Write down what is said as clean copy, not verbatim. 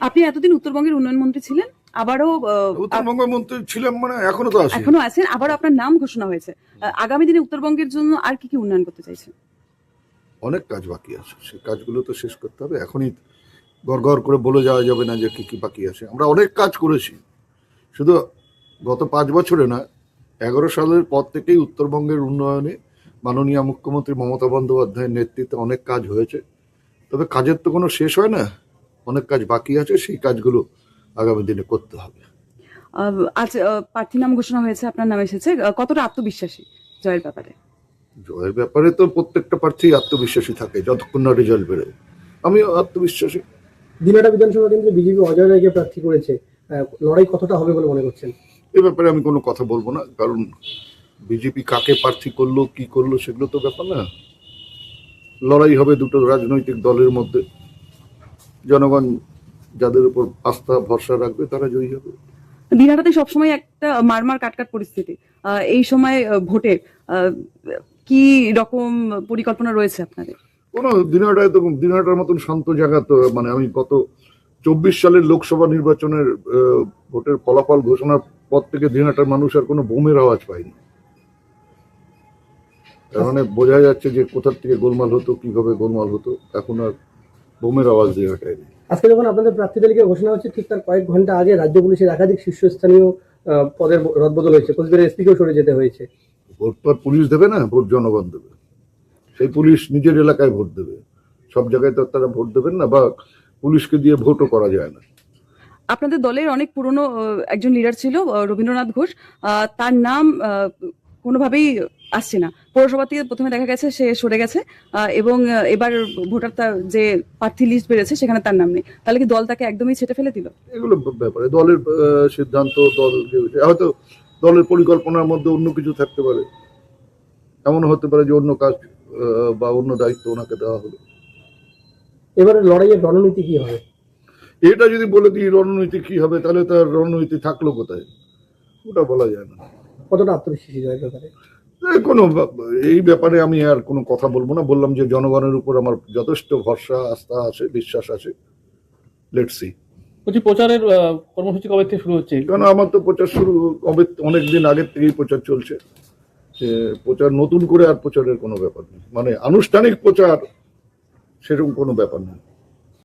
আপনি এতদিন উত্তরবঙ্গের উন্নয়ন মন্ত্রী ছিলেন, আবারও উত্তরবঙ্গের মন্ত্রী ছিলাম, মানে এখনো তো আছি। এখনো আছেন, আবারও আপনার নাম ঘোষণা হয়েছে। আগামী দিনে উত্তরবঙ্গের জন্য আর কি কি উন্নয়ন করতে চাইছেন? অনেক কাজ বাকি আছে, সেই কাজগুলো তো শেষ করতে হবে। এখনই গড় করে বলে যাওয়া যাবে না যে কি কি বাকি আছে। আমরা অনেক কাজ করেছি, শুধু গত 5 বছরে না, 11 সালের পর থেকেই উত্তরবঙ্গের উন্নয়নে মাননীয় মুখ্যমন্ত্রী মমতা বন্দ্যোপাধ্যায়ের নেতৃত্বে অনেক কাজ হয়েছে। তবে কাজের তো কোনো শেষ হয় না, অনেক কাজ বাকি আছে, সেই কাজগুলো আগামী দিনে করতে হবে। আজ প্রার্থী নাম ঘোষণা হয়েছে, আপনার নাম এসেছে, কতটা আত্মবিশ্বাসী জয়ের ব্যাপারে? জয়ের ব্যাপারে তো প্রত্যেকটা প্রার্থী আত্মবিশ্বাসী থাকে যতক্ষণ না রেজাল্ট বেরোয়। আমিও আত্মবিশ্বাসী। দিনাটা বিধানসভা কেন্দ্রে বিজেপি অজয় রায়কে প্রার্থী করেছে, লড়াই কতটা হবে বলে মনে করছেন? এ ব্যাপারে আমি কোনো কথা বলবো না, কারণ বিজেপি কাকে প্রার্থী করলো কি করলো সেগুলো তো ব্যাপার না। লড়াই হবে দুটো রাজনৈতিক দলের মধ্যে, জনগণ যাদের উপর আস্থা ভরসা রাখবে তারা জয়ী হবে। দিনহাটাতে সবসময় একটা মারমার কাটকাট পরিস্থিতি, এই সময় ভোটের কি রকম পরিকল্পনা রয়েছে আপনাদের? কোনো দিনহাটার মতন শান্ত জায়গা তো, মানে আমি গত 24 সালের লোকসভা নির্বাচনের ভোটের ফলাফল ঘোষণার পর থেকে দিনহাটার মানুষ আর কোনো বোমের আওয়াজ পায়নি। তার মানে বোঝা যাচ্ছে যে কোথার থেকে গোলমাল হতো, কিভাবে গোলমাল হতো, এখন আর বোমের আওয়াজ দিনহাটায় নেই। আজকে যখন আপনাদের প্রার্থী তালিকা ঘোষণা হচ্ছে, ঠিক তার কয়েক ঘন্টা আগে রাজ্য পুলিশের একাধিক শীর্ষস্থানীয় পদের রদবদল হয়েছে, কোচবিহারের এসপিকেও সরে যেতে হয়েছে। ভোট তো আর পুলিশ দেবে না, ভোট জনগণ দেবে। সেই পুলিশ নিজের এলাকায় ভোট দেবে, সব জায়গায় তো তারা ভোট দেবেন না, বা পুলিশকে দিয়ে ভোটও করা যায় না। আপনাদের দলের অনেক পুরনো একজন লিডার ছিল রবীন্দ্রনাথ ঘোষ, তার নাম কোনোভাবেই আসছে না। পৌরসভা থেকে প্রথমে দেখা গেছে সে সরে গেছে, এবং এবার ভোটার যে প্রার্থী লিস্ট বেড়েছে সেখানে তার নাম নেই। তাহলে কি দল তাকে একদমই ছেটে ফেলে দিল? এগুলো ব্যাপারে দলের সিদ্ধান্ত, দল হয়তো দলের পরিকল্পনার মধ্যে অন্য কিছু থাকতে পারে, এমন হতে পারে যে অন্য কাজ বা অন্য দায়িত্ব ওনাকে দেওয়া হলো। এবারে লড়াইয়ের রণনীতি কি হবে? এটা যদি বলে দিই রণনীতি কি হবে, তাহলে তার রণনীতি থাকলো কোথায়, ওটা বলা যায় না। কতটা আত্মবিশ্বাসী জয়ের ব্যাপারে? এই ব্যাপারে আমি আর কোনো কথা বলবো না। বললাম যে জনগণের উপর আমার যথেষ্ট ভরসা, আস্থা আছে, বিশ্বাস আছে। Let's see. বলছি, প্রচারের কর্মসূচি কবে থেকে শুরু হচ্ছে? কেন আমার তো প্রচার শুরু কবে, অনেকদিন আগের থেকেই প্রচার চলছে। যে প্রচার নতুন করে আর প্রচারের কোনো ব্যাপার নেই, মানে আনুষ্ঠানিক প্রচার সেরকম কোনো ব্যাপার নেই।